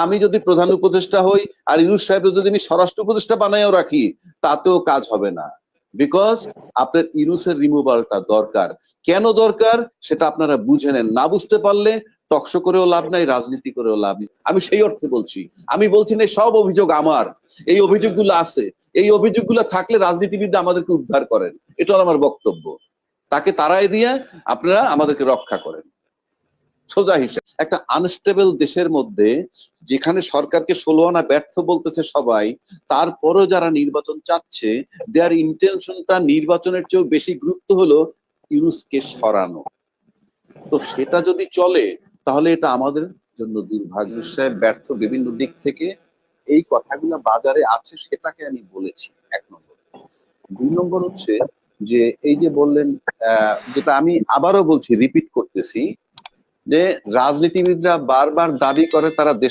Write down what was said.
আমি যদি প্রধান উপদেষ্টা হই আর ইউনূস সাহেব যদি আমি স্বরাষ্ট্র উপদেষ্টা বানাইও রাখি, তাতেও কাজ হবে না। বিকজ আপনার ইউনূসের রিমুভালটা দরকার। কেন দরকার সেটা আপনারা বুঝে নেন। না বুঝতে পারলে টকশো করেও লাভ নাই, রাজনীতি করেও লাভ নেই। আমি সেই অর্থে বলছি। আমি বলছি না সব অভিযোগ আমার, এই অভিযোগগুলো আছে। এই অভিযোগগুলো থাকলে রাজনীতিবিদরা আমাদেরকে উদ্ধার করেন, এটা আমার বক্তব্য। তাকে তাড়াই দিয়ে আপনারা আমাদেরকে রক্ষা করেন। সোজা হিসাব। একটা আনস্টেবল দেশের মধ্যে যেখানে সরকারকে 16 আনা ব্যর্থ বলতেছে সবাই, তারপরও যারা নির্বাচন চাচ্ছে, দেয়ার ইন্টেনশনটা নির্বাচনের চেয়েও বেশি গুরুত্ব হলো ইউনূসকে সরানো। তো সেটা যদি চলে তাহলে এটা আমাদের জন্য দুর্ভাগ্য। সাহেব ব্যর্থ বিভিন্ন দিক থেকে, এই কথাগুলো বাজারে আছে সেটাকে আমি বলেছি 1 নম্বর। 2 নম্বর হচ্ছে যে এই যে বললেন, যেটা আমি আবারও বলছি, রিপিট করতেছি, যে রাজনীতিবিদরা বারবার দাবি করে তারা দেশ